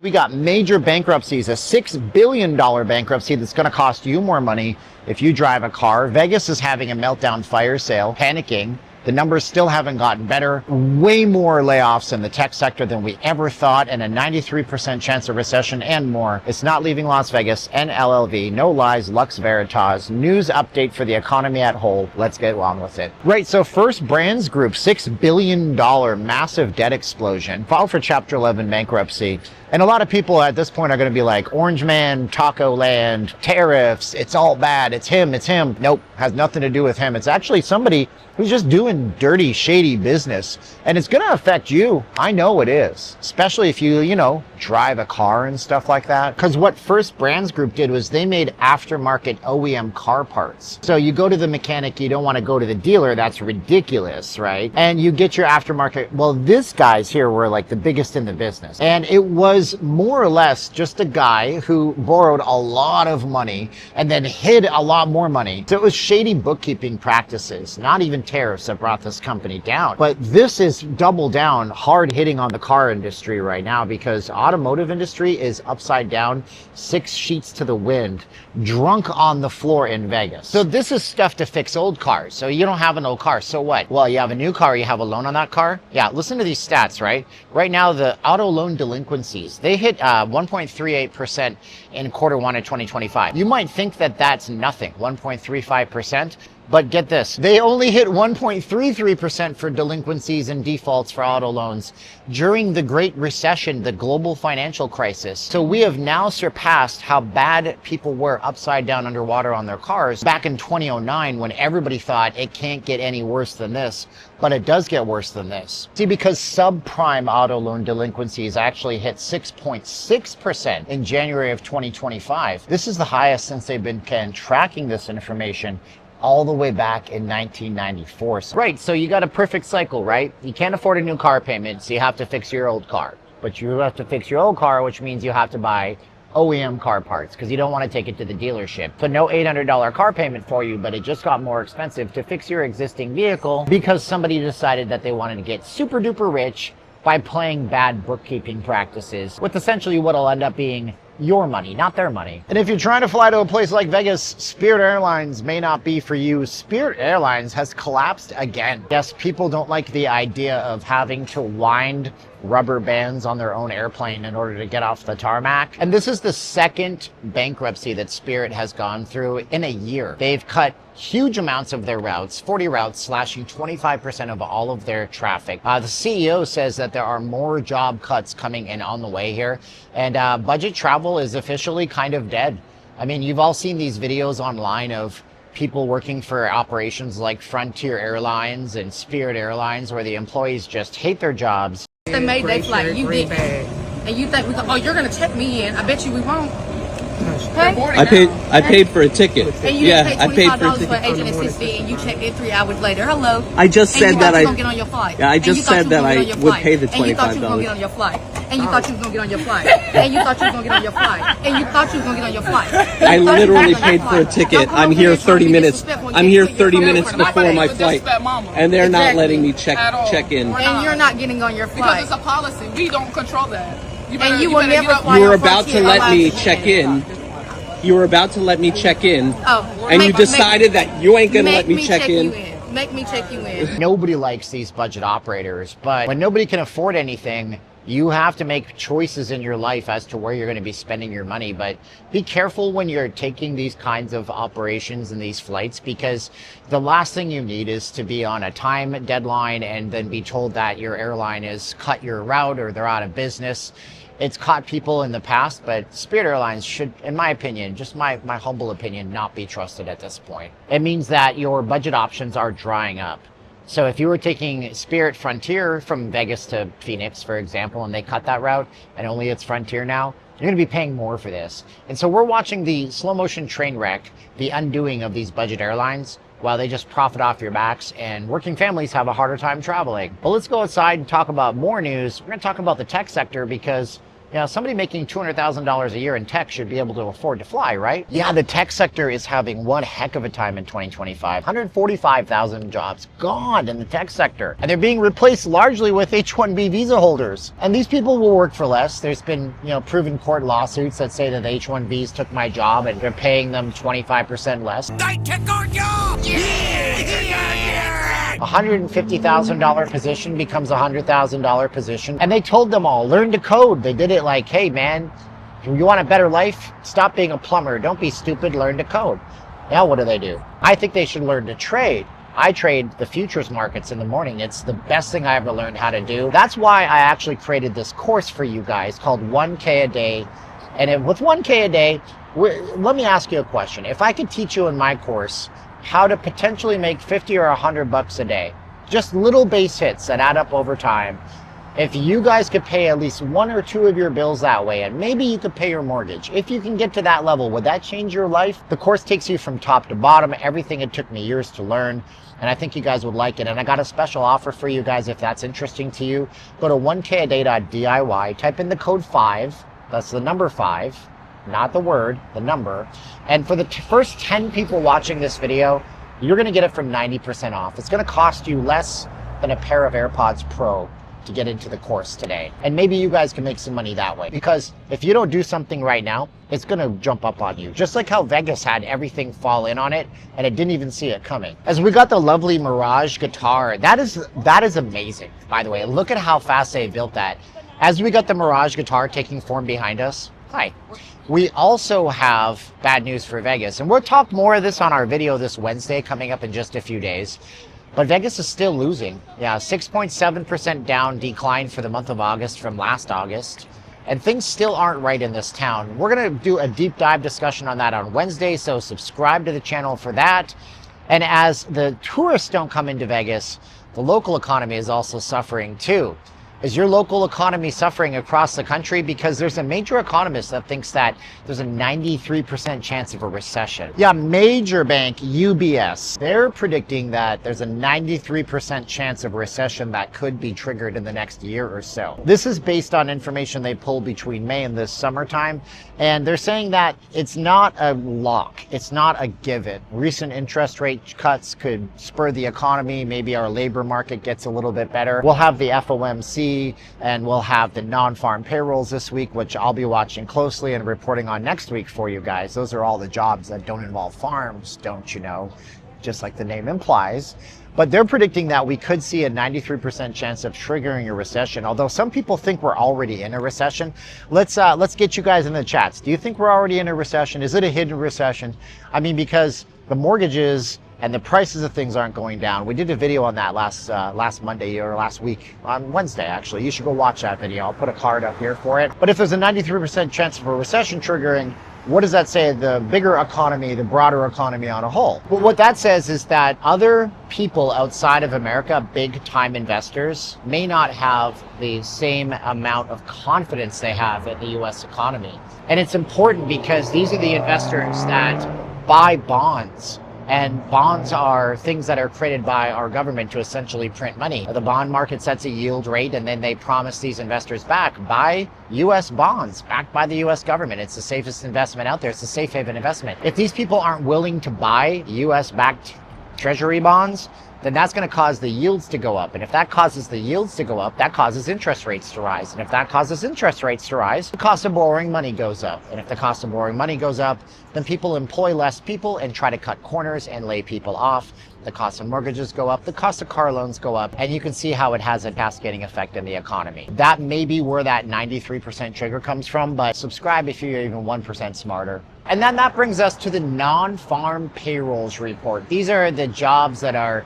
We got major bankruptcies, a $6 billion bankruptcy that's going to cost you more money if you drive a car. Vegas is having a meltdown fire sale, panicking. The numbers still haven't gotten better. Way more layoffs in the tech sector than we ever thought, and a 93% chance of recession and more. It's not leaving Las Vegas. NLLV, no lies, Lux Veritas. News update for the economy at whole. Let's get on with it. Right, so First Brands Group, $6 billion massive debt explosion, filed for Chapter 11 bankruptcy. And a lot of people at this point are going to be like, Orange Man, Taco Land, tariffs, it's all bad, it's him. Nope, has nothing to do with him. It's actually somebody who's just doing dirty, shady business. And it's going to affect you. I know it is. Especially if you drive a car and stuff like that. Because what First Brands Group did was they made aftermarket OEM car parts. So you go to the mechanic, you don't want to go to the dealer. That's ridiculous, right? And you get your aftermarket. Well, these guys here were like the biggest in the business. And it was more or less just a guy who borrowed a lot of money and then hid a lot more money. So it was shady bookkeeping practices, not even tariffs that brought this company down. But this is double down, hard hitting on the car industry right now, because automotive industry is upside down, 6 sheets to the wind, drunk on the floor in Vegas. So this is stuff to fix old cars. So you don't have an old car, so what? Well, you have a new car, you have a loan on that car. Yeah, listen to these stats, right? Right now, the auto loan delinquencies, they hit 1.38% in Q1 of 2025. You might think that that's nothing, 1.35%. But get this, they only hit 1.33% for delinquencies and defaults for auto loans during the Great Recession, the global financial crisis. So we have now surpassed how bad people were upside down underwater on their cars back in 2009, when everybody thought it can't get any worse than this. But it does get worse than this. See, because subprime auto loan delinquencies actually hit 6.6% in January of 2025. This is the highest since they've been tracking this information all the way back in 1994. Right, so you got a perfect cycle, right? You can't afford a new car payment, so you have to fix your old car. But you have to fix your old car, which means you have to buy OEM car parts, because you don't want to take it to the dealership. So no $800 car payment for you, but it just got more expensive to fix your existing vehicle because somebody decided that they wanted to get super duper rich by playing bad bookkeeping practices, with essentially what'll end up being your money, not their money. And if you're trying to fly to a place like Vegas, Spirit Airlines may not be for you. Spirit Airlines has collapsed again. Yes, people don't like the idea of having to wind rubber bands on their own airplane in order to get off the tarmac. And this is the second bankruptcy that Spirit has gone through in a year. They've cut huge amounts of their routes, 40 routes, slashing 25% of all of their traffic. The CEO says that there are more job cuts coming in on the way here, and budget travel is officially kind of dead. I mean, you've all seen these videos online of people working for operations like Frontier Airlines and Spirit Airlines, where the employees just hate their jobs. They made their flight, you didn't. And you think, you're going to check me in. I bet you we won't. Okay? I paid for a ticket. And you paid $25 for agent assist fee, and you checked in 3 hours later. Hello. I just said that I was going to get on your flight. Yeah, I just said that I would pay the $25. And you thought you was going to get on your flight. And you thought you was going to get on your flight. And you thought you was going to get on your flight. And you thought you was going to get on your flight. I literally paid for a ticket. I'm here 30 minutes. I'm here 30 minutes before my flight, and they're not letting me check in. And you're not getting on your flight. Because it's a policy. We don't control that. And you will never fly. You were about to let me check in. You were about to let me check in, and you decided that you ain't going to let me check in. Make me check you in. Nobody likes these budget operators, but when nobody can afford anything, you have to make choices in your life as to where you're going to be spending your money. But be careful when you're taking these kinds of operations and these flights, because the last thing you need is to be on a time deadline and then be told that your airline has cut your route or they're out of business. It's caught people in the past, but Spirit Airlines should, in my opinion, just my humble opinion, not be trusted at this point. It means that your budget options are drying up. So if you were taking Spirit Frontier from Vegas to Phoenix, for example, and they cut that route and only it's Frontier now, you're going to be paying more for this. And so we're watching the slow motion train wreck, the undoing of these budget airlines, while they just profit off your backs, and working families have a harder time traveling. But let's go outside and talk about more news. We're going to talk about the tech sector, because You know, somebody making $200,000 a year in tech should be able to afford to fly, right? Yeah, the tech sector is having one heck of a time in 2025. 145,000 jobs gone in the tech sector. And they're being replaced largely with H-1B visa holders. And these people will work for less. There's been, proven court lawsuits that say that the H-1Bs took my job and they're paying them 25% less. They took our job! A $150,000 position becomes a $100,000 position. And they told them all, learn to code. They did it like, hey man, you want a better life? Stop being a plumber. Don't be stupid, learn to code. Now what do? I think they should learn to trade. I trade the futures markets in the morning. It's the best thing I ever learned how to do. That's why I actually created this course for you guys called 1K a day. And with 1K a day, let me ask you a question. If I could teach you in my course how to potentially make 50 or $100 a day, just little base hits that add up over time. If you guys could pay at least one or two of your bills that way, and maybe you could pay your mortgage, if you can get to that level, would that change your life? The course takes you from top to bottom, everything it took me years to learn, and I think you guys would like it. And I got a special offer for you guys if that's interesting to you. Go to 1kaday.diy, type in the code 5, that's the number 5, not the word, the number. And for the first 10 people watching this video, you're gonna get it from 90% off. It's gonna cost you less than a pair of AirPods Pro to get into the course today. And maybe you guys can make some money that way. Because if you don't do something right now, it's gonna jump up on you. Just like how Vegas had everything fall in on it and it didn't even see it coming. As we got the lovely Mirage guitar, that is amazing, by the way. Look at how fast they built that. As we got the Mirage guitar taking form behind us, hi. We also have bad news for Vegas, and we'll talk more of this on our video this Wednesday coming up in just a few days. But Vegas is still losing. Yeah, 6.7% down decline for the month of August from last August. And things still aren't right in this town. We're going to do a deep dive discussion on that on Wednesday, so subscribe to the channel for that. And as the tourists don't come into Vegas, the local economy is also suffering too. Is your local economy suffering across the country? Because there's a major economist that thinks that there's a 93% chance of a recession. Yeah, major bank UBS. They're predicting that there's a 93% chance of recession that could be triggered in the next year or so. This is based on information they pulled between May and this summertime. And they're saying that it's not a lock. It's not a given. Recent interest rate cuts could spur the economy. Maybe our labor market gets a little bit better. We'll have the FOMC and we'll have the non-farm payrolls this week, which I'll be watching closely and reporting on next week for you guys. Those are all the jobs that don't involve farms, don't you know? Just like the name implies. But they're predicting that we could see a 93% chance of triggering a recession. Although some people think we're already in a recession. Let's get you guys in the chats. Do you think we're already in a recession? Is it a hidden recession? I mean, because the mortgages and the prices of things aren't going down. We did a video on that last Monday or last week, on Wednesday actually. You should go watch that video. I'll put a card up here for it. But if there's a 93% chance of a recession triggering, what does that say? The bigger economy, the broader economy on a whole. But what that says is that other people outside of America, big time investors, may not have the same amount of confidence they have in the US economy. And it's important because these are the investors that buy bonds. And bonds are things that are created by our government to essentially print money. The bond market sets a yield rate and then they promise these investors back, buy US bonds backed by the US government. It's the safest investment out there. It's a safe haven investment. If these people aren't willing to buy US backed treasury bonds, then that's going to cause the yields to go up. And if that causes the yields to go up, that causes interest rates to rise. And if that causes interest rates to rise, the cost of borrowing money goes up. And if the cost of borrowing money goes up, then people employ less people and try to cut corners and lay people off. The cost of mortgages go up, the cost of car loans go up, and you can see how it has a cascading effect in the economy. That may be where that 93% trigger comes from, but subscribe if you're even 1% smarter. And then that brings us to the non-farm payrolls report. These are the jobs that are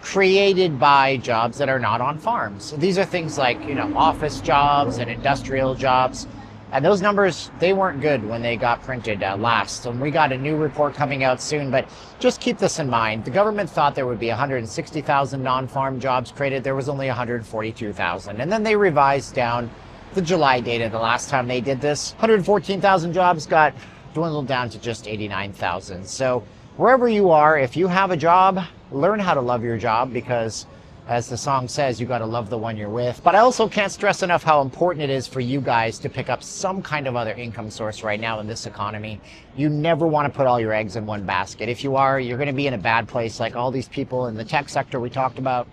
created by jobs that are not on farms. So these are things like, office jobs and industrial jobs. And those numbers, they weren't good when they got printed last. And we got a new report coming out soon, but just keep this in mind. The government thought there would be 160,000 non-farm jobs created. There was only 142,000. And then they revised down the July data the last time they did this. 114,000 jobs got dwindled down to just 89,000. So wherever you are, if you have a job, learn how to love your job, because As the song says, you got to love the one you're with. But I also can't stress enough how important it is for you guys to pick up some kind of other income source right now in this economy. You never want to put all your eggs in one basket. If you are, you're going to be in a bad place like all these people in the tech sector we talked about.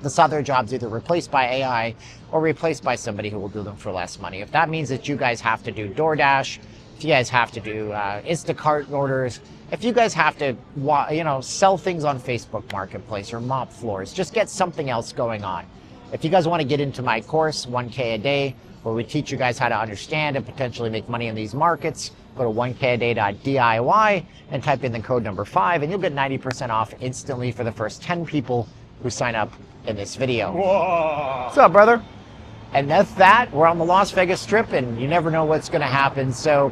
They saw their jobs either replaced by AI or replaced by somebody who will do them for less money. If that means that you guys have to do DoorDash, if you guys have to do Instacart orders, if you guys have to, sell things on Facebook Marketplace or mop floors, just get something else going on. If you guys want to get into my course, 1K a day, where we teach you guys how to understand and potentially make money in these markets, go to 1kaday.diy and type in the code number 5, and you'll get 90% off instantly for the first 10 people who sign up in this video. Whoa. What's up, brother? And that's that. We're on the Las Vegas Strip, and you never know what's going to happen. So,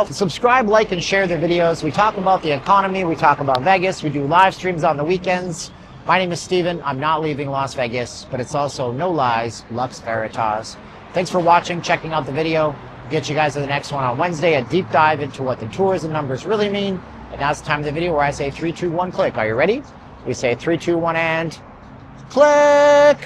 subscribe, like, and share the videos. We talk about the economy. We talk about Vegas. We do live streams on the weekends. My name is Steven. I'm not leaving Las Vegas, but it's also no lies, Lux Veritas. Thanks for watching, checking out the video. Get you guys to the next one on Wednesday, a deep dive into what the tourism numbers really mean. And now it's the time of the video where I say 3, 2, 1, click. Are you ready? We say 3, 2, 1, and click.